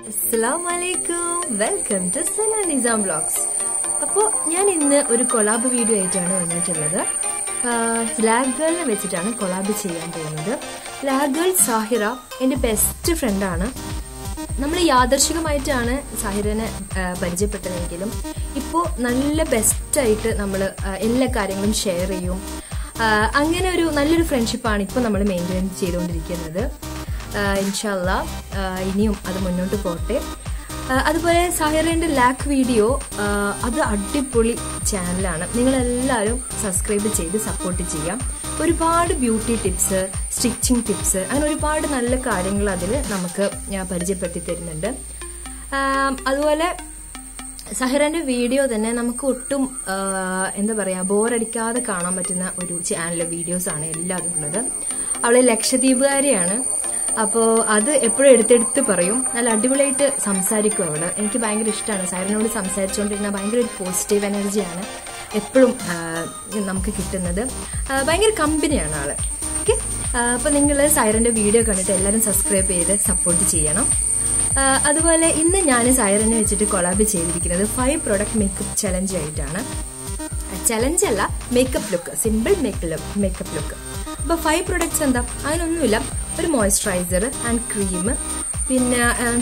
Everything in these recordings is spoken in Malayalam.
Assalamualaikum. Welcome to Sana Nizam Vlogs. അപ്പോൾ ഞാൻ ഇന്ന് ഒരു കൊളാബ് വീഡിയോ ആയിട്ടാണ് വന്നിട്ടുള്ളത്. ലാഗ് ഗേളിനെ വെച്ചിട്ടാണ് കൊളാബ് ചെയ്യാൻ പോകുന്നത്. ലാഗ് ഗേൾ സാഹിറ എൻ്റെ ബെസ്റ്റ് ഫ്രണ്ടാണ്. നമ്മൾ യാദർശികമായിട്ടാണ് സാഹിറനെ പരിചയപ്പെട്ടതെങ്കിലും ഇപ്പോൾ നല്ല ബെസ്റ്റായിട്ട് നമ്മൾ എല്ലാ കാര്യങ്ങളും ഷെയർ ചെയ്യും. അങ്ങനെ ഒരു നല്ലൊരു ഫ്രണ്ട്ഷിപ്പാണ് ഇപ്പോൾ നമ്മൾ മെയിൻറ്റെയിൻ ചെയ്തുകൊണ്ടിരിക്കുന്നത്. ഇൻഷാല്ലാ ഇനിയും അത് മുന്നോട്ട് പോട്ടെ. അതുപോലെ സാഹിറേൻ്റെ ലാക്ക് വീഡിയോ അത് അടിപൊളി ചാനലാണ്. നിങ്ങളെല്ലാവരും സബ്സ്ക്രൈബ് ചെയ്ത് സപ്പോർട്ട് ചെയ്യാം. ഒരുപാട് ബ്യൂട്ടി ടിപ്സ്, സ്റ്റിച്ചിങ് ടിപ്സ്, അങ്ങനെ ഒരുപാട് നല്ല കാര്യങ്ങൾ അതിൽ നമുക്ക് ഞാൻ പരിചയപ്പെടുത്തി തരുന്നുണ്ട്. അതുപോലെ സാഹിറേൻ്റെ വീഡിയോ തന്നെ നമുക്ക് ഒട്ടും എന്താ പറയുക ബോറടിക്കാതെ കാണാൻ പറ്റുന്ന ഒരു ചാനലിലെ വീഡിയോസാണ് എല്ലാതും ഉള്ളത്. അവള് ലക്ഷദ്വീപുകാരിയാണ്. അപ്പോൾ അത് എപ്പോഴും എടുത്തെടുത്ത് പറയും. നല്ല അടിപൊളിയായിട്ട് സംസാരിക്കും അവള്. എനിക്ക് ഭയങ്കര ഇഷ്ടമാണ് സാഹിറിനോട് സംസാരിച്ചുകൊണ്ടിരുന്ന. ഭയങ്കര ഒരു പോസിറ്റീവ് എനർജിയാണ് എപ്പോഴും നമുക്ക് കിട്ടുന്നത്. ഭയങ്കര കമ്പനിയാണ് ആള്. ഓക്കെ, അപ്പോൾ നിങ്ങൾ സാഹിറിന്റെ വീഡിയോ കണ്ടിട്ട് എല്ലാവരും സബ്സ്ക്രൈബ് ചെയ്ത് സപ്പോർട്ട് ചെയ്യണം. അതുപോലെ ഇന്ന് ഞാൻ സാഹിറിനെ വെച്ചിട്ട് കൊളാബ് ചെയ്തിരിക്കുന്നത് 5 പ്രൊഡക്റ്റ് മേക്കപ്പ് ചലഞ്ച് ആയിട്ടാണ്. ചലഞ്ച് അല്ല, makeup look, simple makeup look. അപ്പോൾ 5 പ്രൊഡക്ട്സ് എന്താ, അതിനൊന്നുമില്ല. ഒരു മോയ്സ്ചറൈസർ ആൻഡ് ക്രീം, പിന്നെ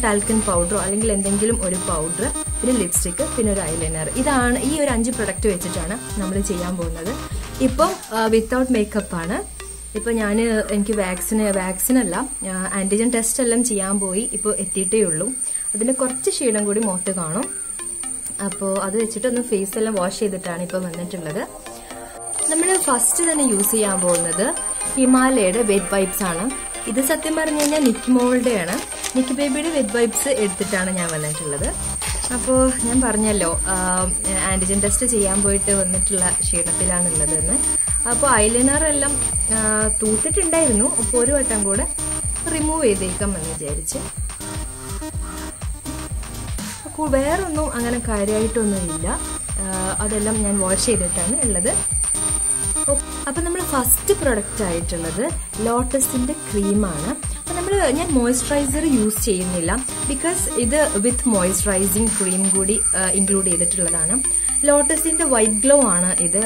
ടാൽക്കൻ പൗഡറോ അല്ലെങ്കിൽ എന്തെങ്കിലും ഒരു പൗഡർ, പിന്നെ ലിപ്സ്റ്റിക്ക്, പിന്നെ ഒരു ഐലൈനർ. ഇതാണ് ഈ ഒരു 5 പ്രൊഡക്റ്റ് വെച്ചിട്ടാണ് നമ്മൾ ചെയ്യാൻ പോകുന്നത്. ഇപ്പം വിത്തൗട്ട് മേക്കപ്പ് ആണ്. ഇപ്പൊ എനിക്ക് വാക്സിനല്ല, ആന്റിജൻ ടെസ്റ്റ് എല്ലാം ചെയ്യാൻ പോയി. ഇപ്പോൾ എത്തിയിട്ടേ ഉള്ളൂ. അതിന്റെ കുറച്ച് ക്ഷീണം കൂടി മുഖത്ത് കാണും. അപ്പോൾ അത് വെച്ചിട്ടൊന്ന് ഫേസ് എല്ലാം വാഷ് ചെയ്തിട്ടാണ് ഇപ്പൊ വന്നിട്ടുള്ളത്. നമ്മൾ ഫസ്റ്റ് തന്നെ യൂസ് ചെയ്യാൻ പോകുന്നത് ഹിമാലയയുടെ വെറ്റ് വൈപ്സ് ആണ്. ഇത് സത്യം പറഞ്ഞു കഴിഞ്ഞാൽ നിക്കി മോളുടെയാണ്. നിക്കി ബേബിയുടെ വെറ്റ് വൈപ്സ് എടുത്തിട്ടാണ് ഞാൻ വന്നിട്ടുള്ളത്. അപ്പോൾ ഞാൻ പറഞ്ഞല്ലോ ആന്റിജൻ ടെസ്റ്റ് ചെയ്യാൻ പോയിട്ട് വന്നിട്ടുള്ള ക്ഷീണത്തിലാണുള്ളത് എന്ന്. അപ്പോൾ ഐലൈനർ എല്ലാം തൂത്തിട്ടുണ്ടായിരുന്നു. അപ്പോൾ ഒരു വട്ടം കൂടെ റിമൂവ് ചെയ്തേക്കാം എന്ന് വിചാരിച്ച്. വേറൊന്നും അങ്ങനെ കാര്യമായിട്ടൊന്നും ഇല്ല. അതെല്ലാം ഞാൻ വാഷ് ചെയ്തിട്ടാണ് ഉള്ളത്. അപ്പൊ നമ്മൾ ഫസ്റ്റ് പ്രൊഡക്റ്റ് ആയിട്ടുള്ളത് ലോട്ടസിന്റെ ക്രീമാണ്. അപ്പൊ ഞാൻ മോയ്സ്ചറൈസർ യൂസ് ചെയ്യുന്നില്ല, ബിക്കോസ് ഇത് വിത്ത് മോയ്സ്ചറൈസിങ് ക്രീം കൂടി ഇൻക്ലൂഡ് ചെയ്തിട്ടുള്ളതാണ്. ലോട്ടസിന്റെ വൈറ്റ് ഗ്ലോ ആണ് ഇത്.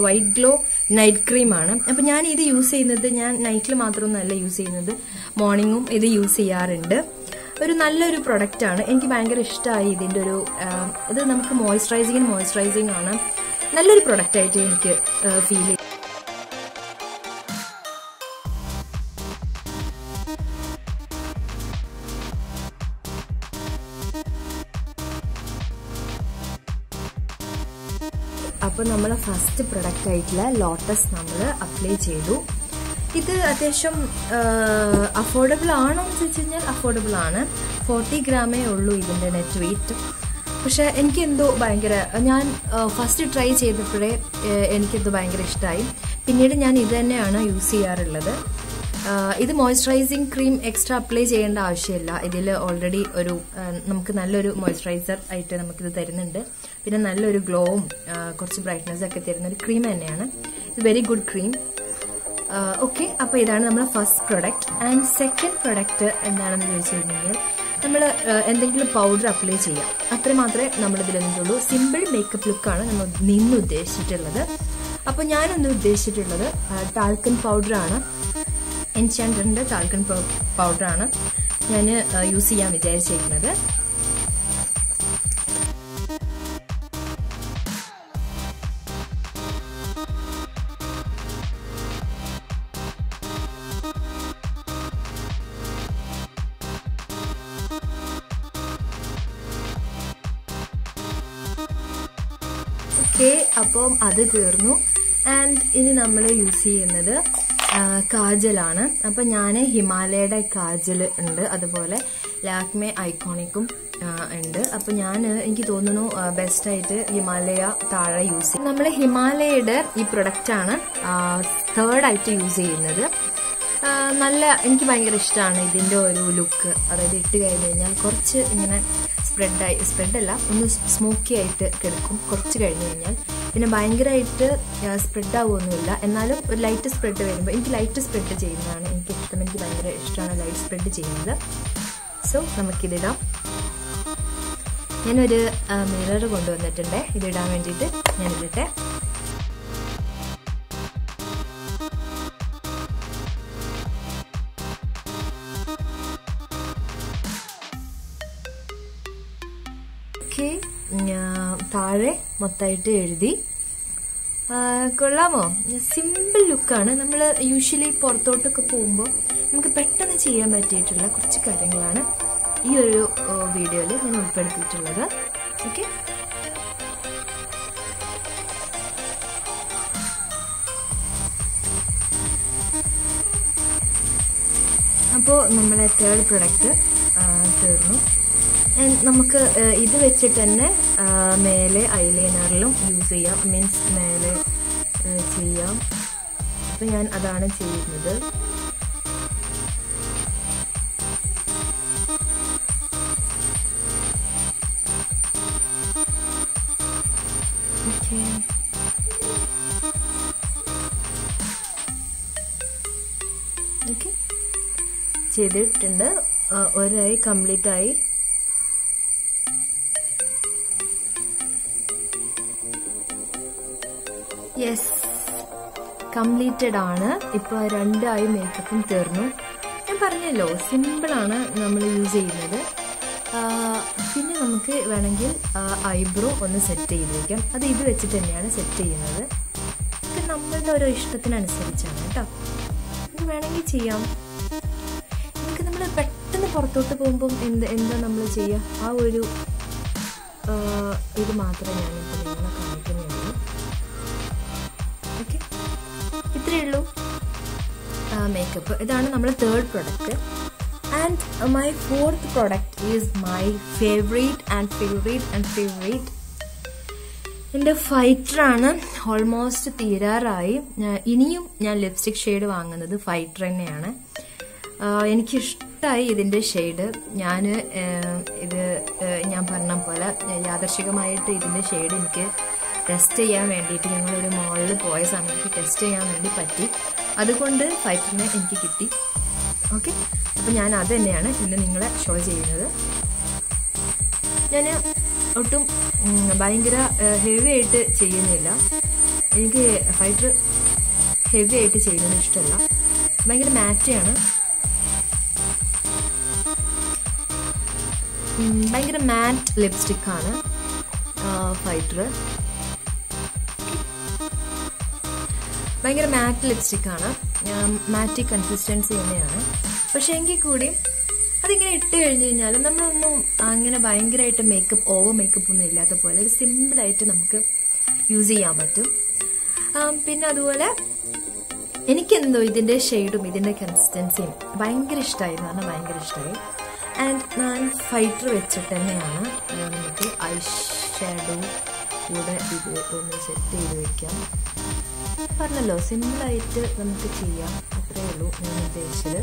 വൈറ്റ് ഗ്ലോ നൈറ്റ് ക്രീം ആണ്. അപ്പൊ ഞാൻ ഇത് യൂസ് ചെയ്യുന്നത്, ഞാൻ നൈറ്റിൽ മാത്രമൊന്നുമല്ല യൂസ് ചെയ്യുന്നത്, മോർണിംഗും ഇത് യൂസ് ചെയ്യാറുണ്ട്. ഒരു നല്ലൊരു പ്രൊഡക്റ്റ് ആണ്. എനിക്ക് ഭയങ്കര ഇഷ്ടമായി ഇതിന്റെ ഒരു ഇത്. നമുക്ക് മോയ്സ്ചറൈസിങ് ആണ്. നല്ലൊരു പ്രൊഡക്റ്റ് ആയിട്ട് എനിക്ക് ഫീൽ ചെയ്തു. അപ്പോൾ നമ്മൾ ഫസ്റ്റ് പ്രൊഡക്റ്റ് ആയിട്ടുള്ള ലോട്ടസ് നമ്മൾ അപ്ലൈ ചെയ്തു. ഇത് അത്യാവശ്യം അഫോർഡബിൾ ആണോ എന്ന് ചോദിച്ചു കഴിഞ്ഞാൽ അഫോർഡബിൾ ആണ്. 40 ഗ്രാമേ ഉള്ളൂ ഇതിന്റെ നെറ്റ് വെയിറ്റ്. പക്ഷെ എനിക്കെന്തോ ഭയങ്കര, ഞാൻ ഫസ്റ്റ് ട്രൈ ചെയ്തപ്പോഴേ എനിക്കെന്തോ ഭയങ്കര ഇഷ്ടമായി. പിന്നീട് ഞാൻ ഇത് തന്നെയാണ് യൂസ് ചെയ്യാറുള്ളത്. ഇത് മോയ്സ്ചറൈസിങ് ക്രീം എക്സ്ട്രാ അപ്ലൈ ചെയ്യേണ്ട ആവശ്യമില്ല. ഇതിൽ ഓൾറെഡി ഒരു നമുക്ക് നല്ലൊരു മോയ്സ്ചറൈസർ ആയിട്ട് നമുക്കിത് തരുന്നുണ്ട്. പിന്നെ നല്ലൊരു ഗ്ലോവും കുറച്ച് ബ്രൈറ്റ്നസ് ഒക്കെ തരുന്ന ഒരു ക്രീം തന്നെയാണ്. ഇത് വെരി ഗുഡ് ക്രീം. ഓക്കെ, അപ്പോൾ ഇതാണ് നമ്മുടെ first product. And second product എന്താണെന്ന് ചോദിച്ചു കഴിഞ്ഞാൽ നമ്മൾ എന്തെങ്കിലും പൗഡർ അപ്ലൈ ചെയ്യാം. അത്ര മാത്രമേ നമ്മളിതിൽ നിന്നുള്ളൂ. സിമ്പിൾ മേക്കപ്പ് ലുക്കാണ് നമ്മൾ ഉദ്ദേശിച്ചിട്ടുള്ളത്. അപ്പോൾ ഞാനൊന്ന് ഉദ്ദേശിച്ചിട്ടുള്ളത് ടാൽക്കൻ പൗഡറാണ്. എൻചാൻഡറിന്റെ ടാൽക്കൻ പൗഡറാണ് ഞാൻ യൂസ് ചെയ്യാൻ വിചാരിച്ചിരിക്കുന്നത്. ഓക്കെ, അപ്പം അത് തീർന്നു. ആൻഡ് ഇനി നമ്മൾ യൂസ് ചെയ്യുന്നത് കാജലാണ്. അപ്പം ഞാൻ ഹിമാലയയുടെ കാജൽ ഉണ്ട്, അതുപോലെ ലാക്മേ ഐക്കോണിക്കും ഉണ്ട്. അപ്പം എനിക്ക് തോന്നുന്നു ബെസ്റ്റായിട്ട് ഹിമാലയ താഴെ യൂസ് ചെയ്യും. നമ്മൾ ഹിമാലയയുടെ ഈ പ്രൊഡക്റ്റാണ് തേർഡായിട്ട് യൂസ് ചെയ്യുന്നത്. എനിക്ക് ഭയങ്കര ഇഷ്ടമാണ് ഇതിന്റെ ഒരു ലുക്ക്. അതായത് ഇട്ട് കഴിഞ്ഞ് കഴിഞ്ഞാൽ കുറച്ച് ഇങ്ങനെ സ്പ്രെഡല്ല, ഒന്ന് സ്മോക്കി ആയിട്ട് കിടക്കും കുറച്ച് കഴിഞ്ഞ് കഴിഞ്ഞാൽ. പിന്നെ ഭയങ്കരമായിട്ട് സ്പ്രെഡ് ആവുമൊന്നുമില്ല, എന്നാലും ഒരു ലൈറ്റ് സ്പ്രെഡ് വരുമ്പോൾ, എനിക്ക് ലൈറ്റ് സ്പ്രെഡ് ചെയ്യുന്നതാണ് എനിക്കിഷ്ടം. എനിക്ക് ഭയങ്കര ഇഷ്ടമാണ് ലൈറ്റ് സ്പ്രെഡ് ചെയ്യുന്നത്. സോ നമുക്കിതിടാം. ഞാനൊരു മിറർ കൊണ്ടുവന്നിട്ടുണ്ട്, ഇതിടാൻ വേണ്ടിയിട്ട് ഞാനിടട്ടെ. ഓക്കെ, താഴെ മൊത്തമായിട്ട് എഴുതി. കൊള്ളാമോ? സിമ്പിൾ ലുക്കാണ്. നമ്മൾ യൂഷ്വലി പുറത്തോട്ടൊക്കെ പോകുമ്പോൾ നമുക്ക് പെട്ടെന്ന് ചെയ്യാൻ പറ്റിയിട്ടുള്ള കുറച്ച് കാര്യങ്ങളാണ് ഈ ഒരു വീഡിയോയിൽ ഞാൻ ഉൾപ്പെടുത്തിയിട്ടുള്ളത്. ഓക്കെ, അപ്പോൾ നമ്മളെ തേർഡ് പ്രൊഡക്റ്റ് തീർന്നു. നമുക്ക് ഇത് വെച്ചിട്ട് തന്നെ മേലെ ഐലൈനറിലും യൂസ് ചെയ്യാം, മീൻസ് മേലെ ചെയ്യാം. അപ്പൊ ഞാൻ അതാണ് ചെയ്യുന്നത്. ഓക്കെ, ഓക്കെ ചെയ്തിട്ടുണ്ട്. ഒരായി കംപ്ലീറ്റ് ആയി. യെസ്, കംപ്ലീറ്റഡ് ആണ്. ഇപ്പൊ 2 ഐ മേക്കപ്പും തീർന്നു. ഞാൻ പറഞ്ഞല്ലോ, സിമ്പിളാണ് നമ്മൾ യൂസ് ചെയ്യുന്നത്. പിന്നെ നമുക്ക് വേണമെങ്കിൽ ഐബ്രോ ഒന്ന് സെറ്റ് ചെയ്ത് വയ്ക്കാം. അത് ഇത് വെച്ചിട്ട് തന്നെയാണ് സെറ്റ് ചെയ്യുന്നത്. ഇത് നമ്മളുടെ ഓരോ ഇഷ്ടത്തിനനുസരിച്ചാണ് കേട്ടോ. ഇത് വേണമെങ്കിൽ ചെയ്യാം. നമുക്ക് നമ്മൾ പെട്ടെന്ന് പുറത്തോട്ട് പോകുമ്പം എന്താ നമ്മൾ ചെയ്യുക, ആ ഒരു ഇത് മാത്രമേ ഞാനിപ്പോൾ നിങ്ങളെ കാണിക്കുന്നുള്ളൂ. ഓക്കെ, ഇത്രയേ ഉള്ളൂ മേക്കപ്പ്. ഇതാണ് നമ്മുടെ third product. And my fourth product is my favourite. എൻ്റെ ഫൈറ്ററാണ്. ഓൾമോസ്റ്റ് തീരാറായി. ഇനിയും ഞാൻ ലിപ്സ്റ്റിക് ഷെയ്ഡ് വാങ്ങുന്നത് ഫൈറ്റർ തന്നെയാണ്. എനിക്കിഷ്ടമായി ഇതിൻ്റെ ഷെയ്ഡ്. ഞാൻ പറഞ്ഞ പോലെ യാദർശികമായിട്ട് ഇതിൻ്റെ ഷെയ്ഡ് എനിക്ക് ടെസ്റ്റ് ചെയ്യാൻ വേണ്ടിയിട്ട് ഞങ്ങളൊരു മോളിൽ പോയ സമയത്ത് ടെസ്റ്റ് ചെയ്യാൻ വേണ്ടി പറ്റി. അതുകൊണ്ട് ഫൈറ്ററിനെ എനിക്ക് കിട്ടി. ഓക്കെ, അപ്പം ഞാൻ അത് തന്നെയാണ് ഇന്ന് നിങ്ങളെ ഷോ ചെയ്യുന്നത്. ഞാൻ ഒട്ടും ഭയങ്കര ഹെവി ആയിട്ട് ചെയ്യുന്നില്ല. എനിക്ക് ഫൈറ്റർ ഹെവി ആയിട്ട് ചെയ്യുന്നത് ഇഷ്ടമല്ല. ഭയങ്കര മാറ്റാണ്, ഭയങ്കര മാറ്റ് ലിപ്സ്റ്റിക്കാണ് ഫൈറ്റർ. ഭയങ്കര മാറ്റ് ലിപ്സ്റ്റിക്കാണ്, മാറ്റി കൺസിസ്റ്റൻസി തന്നെയാണ്. പക്ഷെ എങ്കിൽ കൂടി അതിങ്ങനെ ഇട്ട് കഴിഞ്ഞ് കഴിഞ്ഞാൽ നമ്മളൊന്നും അങ്ങനെ ഭയങ്കരമായിട്ട് ഓവർ മേക്കപ്പ് ഒന്നും ഇല്ലാത്ത പോലെ ഒരു സിമ്പിളായിട്ട് നമുക്ക് യൂസ് ചെയ്യാൻ പറ്റും. പിന്നെ അതുപോലെ എനിക്കെന്തോ ഇതിന്റെ ഷെയ്ഡും ഇതിന്റെ കൺസിസ്റ്റൻസിയും ഭയങ്കര ഇഷ്ടമായിരുന്നു, പറഞ്ഞാൽ ഭയങ്കര ഇഷ്ടമായി. ആൻഡ് ഞാൻ ഫൈറ്റർ വെച്ചിട്ട് തന്നെയാണ് നമുക്ക് ഐ ഷാഡോ കൂടെ ഇത് ഒന്ന് സെറ്റ് ചെയ്ത് വെക്കാം. പറഞ്ഞല്ലോ, സിമ്പിളായിട്ട് നമുക്ക് ചെയ്യാം. അത്രയേ ഉള്ളൂ ഞാൻ ഉദ്ദേശിച്ചത്.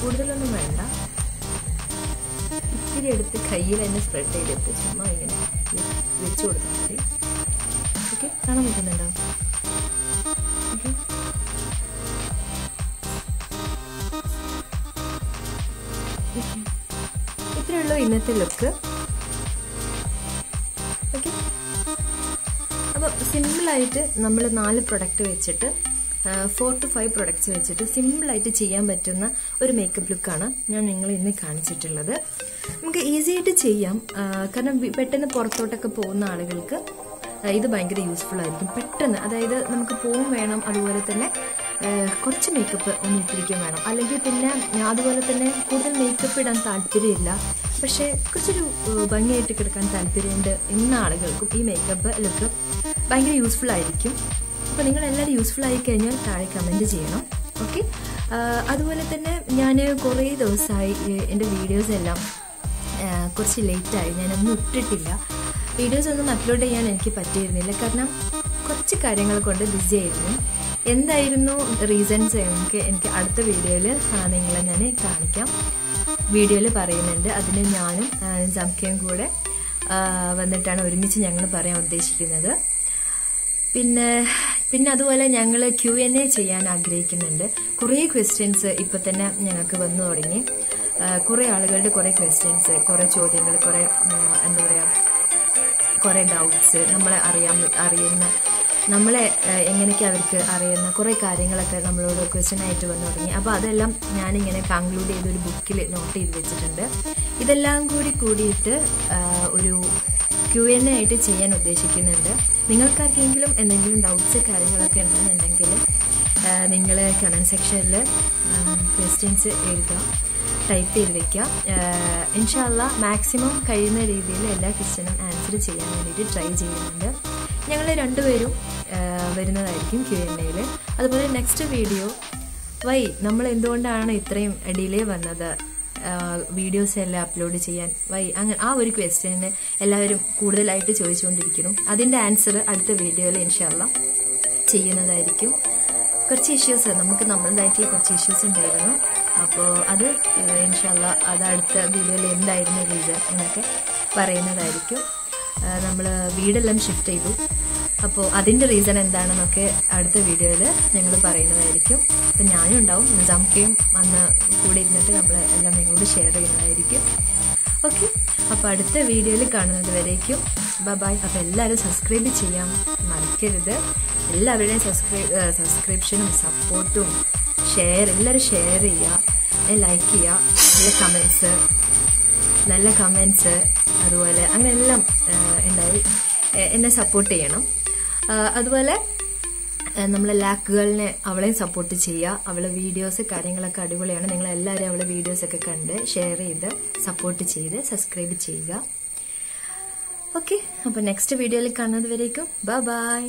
കൂടുതലൊന്നും വേണ്ട. ഇത്തിരി എടുത്ത് കയ്യിൽ തന്നെ സ്പ്രെഡ് ചെയ്തിട്ട് ചുമ്മാ ഇങ്ങനെ വെച്ചു കൊടുത്താൽ മതി. ഓക്കെ, കാണാൻ പറ്റുന്നുണ്ടോ? ഓക്കെ, ഇത്രയേ ഉള്ളൂ ഇന്നത്തെ ലുക്ക്. ഓക്കെ, അപ്പോൾ സിമ്പിളായിട്ട് നമ്മൾ 4 പ്രൊഡക്റ്റ് വെച്ചിട്ട് 4 to 5 പ്രൊഡക്ട്സ് വെച്ചിട്ട് സിമ്പിളായിട്ട് ചെയ്യാൻ പറ്റുന്ന ഒരു മേക്കപ്പ് ലുക്കാണ് ഞാൻ നിങ്ങളെ ഇന്ന് കാണിച്ചിട്ടുള്ളത്. നമുക്ക് ഈസി ആയിട്ട് ചെയ്യാം. കാരണം പെട്ടെന്ന് പുറത്തോട്ടൊക്കെ പോകുന്ന ആളുകൾക്ക് ഇത് ഭയങ്കര യൂസ്ഫുൾ ആയിരിക്കും. പെട്ടെന്ന്, അതായത് നമുക്ക് പോവും വേണം, അതുപോലെ തന്നെ കുറച്ച് മേക്കപ്പ് ഒന്ന് ഇട്ടിരിക്കാൻ വേണം. അല്ലെങ്കിൽ പിന്നെ അതുപോലെ തന്നെ കൂടുതൽ മേക്കപ്പ് ഇടാൻ താല്പര്യമില്ല, പക്ഷെ കുറച്ചൊരു ഭംഗിയായിട്ട് കിടക്കാൻ താല്പര്യമുണ്ട് എന്ന ആളുകൾക്കും ഈ മേക്കപ്പ് ലുക്ക് ഭയങ്കര യൂസ്ഫുൾ ആയിരിക്കും. അപ്പോൾ നിങ്ങളെല്ലാവരും യൂസ്ഫുൾ ആയി കഴിഞ്ഞാൽ താഴെ കമൻറ്റ് ചെയ്യണം. ഓക്കെ, അതുപോലെ തന്നെ ഞാൻ കുറേ ദിവസമായി എൻ്റെ വീഡിയോസ് എല്ലാം കുറച്ച് ലേറ്റായി. ഞാനൊന്നും ഇട്ടിട്ടില്ല. വീഡിയോസ് ഒന്നും അപ്ലോഡ് ചെയ്യാൻ എനിക്ക് പറ്റിയിരുന്നില്ല, കാരണം കുറച്ച് കാര്യങ്ങൾ കൊണ്ട് ബിസി ആയിരുന്നു. എന്തായിരുന്നു റീസൺസ് എനിക്ക് അടുത്ത വീഡിയോയിൽ നിങ്ങളെ ഞാൻ കാണിക്കാം. വീഡിയോയിൽ പറയുന്നുണ്ട്. അതിന് ഞാനും ജംകയും കൂടെ വന്നിട്ടാണ് ഒരുമിച്ച് ഞങ്ങൾ പറയാൻ ഉദ്ദേശിക്കുന്നത്. പിന്നെ അതുപോലെ ഞങ്ങൾ Q&A ചെയ്യാൻ ആഗ്രഹിക്കുന്നുണ്ട്. കുറേ ക്വസ്റ്റ്യൻസ് ഇപ്പൊ തന്നെ ഞങ്ങൾക്ക് വന്നു തുടങ്ങി. കുറെ ആളുകളുടെ കുറെ ക്വസ്റ്റ്യൻസ്, കുറെ ചോദ്യങ്ങൾ, കുറെ എന്താ പറയാ, കുറെ ഡൗട്ട്സ്, നമ്മളെ എങ്ങനെയൊക്കെ അവർക്ക് അറിയുന്ന കുറെ കാര്യങ്ങളൊക്കെ നമ്മളോട് ക്വസ്റ്റ്യൻ ആയിട്ട് വന്നു തുടങ്ങി. അപ്പോൾ അതെല്ലാം ഞാനിങ്ങനെ കൺക്ലൂഡ് ചെയ്ത് ഒരു ബുക്കിൽ നോട്ട് ചെയ്ത് വെച്ചിട്ടുണ്ട്. ഇതെല്ലാം കൂടിയിട്ട് ഒരു Q&A ആയിട്ട് ചെയ്യാൻ ഉദ്ദേശിക്കുന്നുണ്ട്. നിങ്ങൾക്കാർക്കെങ്കിലും എന്തെങ്കിലും ഡൗട്ട്സ് കാര്യങ്ങളൊക്കെ ഉണ്ടെന്നുണ്ടെങ്കിൽ നിങ്ങൾ കമന്റ് സെക്ഷനിൽ ക്വസ്റ്റ്യൻസ് എഴുതുക, ടൈപ്പ് ചെയ്ത് വെക്കുക. ഇൻഷാ അല്ലാഹ് മാക്സിമം കഴിയുന്ന രീതിയിൽ എല്ലാ ക്വസ്റ്റ്യനും ആൻസർ ചെയ്യാൻ വേണ്ടിയിട്ട് ട്രൈ ചെയ്യുന്നുണ്ട്. ഞങ്ങൾ രണ്ടുപേരും വരുന്നതായിരിക്കും Q&Aയിൽ. അതുപോലെ നെക്സ്റ്റ് വീഡിയോ നമ്മൾ എന്തുകൊണ്ടാണ് ഇത്രയും ഡിലേ വന്നത് വീഡിയോസ് എല്ലാം അപ്ലോഡ് ചെയ്യാൻ, അങ്ങനെ ആ ഒരു ക്വസ്റ്റ്യന് എല്ലാവരും കൂടുതലായിട്ട് ചോദിച്ചുകൊണ്ടിരിക്കുന്നു. അതിന്റെ ആൻസർ അടുത്ത വീഡിയോയിൽ ഇൻഷാ അല്ലാഹ് ചെയ്യുന്നതായിരിക്കും. കുറച്ച് ഇഷ്യൂസ് നമ്മളുടേതായിട്ടുള്ള കുറച്ച് ഇഷ്യൂസ് ഉണ്ടായിരുന്നു. അപ്പോൾ അത് ഇൻഷാ അല്ലാഹ് അത് അടുത്ത വീഡിയോയിൽ എന്തായിരുന്നു റീസൺ എന്നൊക്കെ പറയുന്നതായിരിക്കും. നമ്മൾ വീടെല്ലാം ഷിഫ്റ്റ് ചെയ്തു. അപ്പോൾ അതിന്റെ റീസൺ എന്താണെന്നൊക്കെ അടുത്ത വീഡിയോയിൽ ഞങ്ങൾ പറയുന്നതായിരിക്കും. അപ്പം ഞാനും ഉണ്ടാവും, നിസാംക്കയും വന്ന് കൂടെ ഇരുന്നിട്ട് നമ്മൾ എല്ലാം നിങ്ങളോട് ഷെയർ ചെയ്യുന്നതായിരിക്കും. ഓക്കെ, അപ്പോൾ അടുത്ത വീഡിയോയിൽ കാണുന്നത് വരേക്കും ബൈ. അപ്പോൾ എല്ലാവരും സബ്സ്ക്രൈബ് ചെയ്യാൻ മറക്കരുത്. എല്ലാവരുടെയും സബ്സ്ക്രിപ്ഷനും സപ്പോർട്ടും എല്ലാവരും ഷെയർ ചെയ്യുക, ലൈക്ക് ചെയ്യുക, നല്ല കമൻസ് അതുപോലെ അങ്ങനെ എല്ലാം ഉണ്ടായി എന്നെ സപ്പോർട്ട് ചെയ്യണം. അതുപോലെ നമ്മളെ ലാക്കുകളിനെ അവളെയും സപ്പോർട്ട് ചെയ്യുക. അവളെ വീഡിയോസ് കാര്യങ്ങളൊക്കെ അടിപൊളിയാണ്. നിങ്ങളെല്ലാവരും അവളെ വീഡിയോസൊക്കെ കണ്ട് ഷെയർ ചെയ്ത് സപ്പോർട്ട് ചെയ്ത് സബ്സ്ക്രൈബ് ചെയ്യുക. ഓക്കെ, അപ്പോൾ നെക്സ്റ്റ് വീഡിയോയിൽ കാണുന്നത് വരേക്കും ബൈ.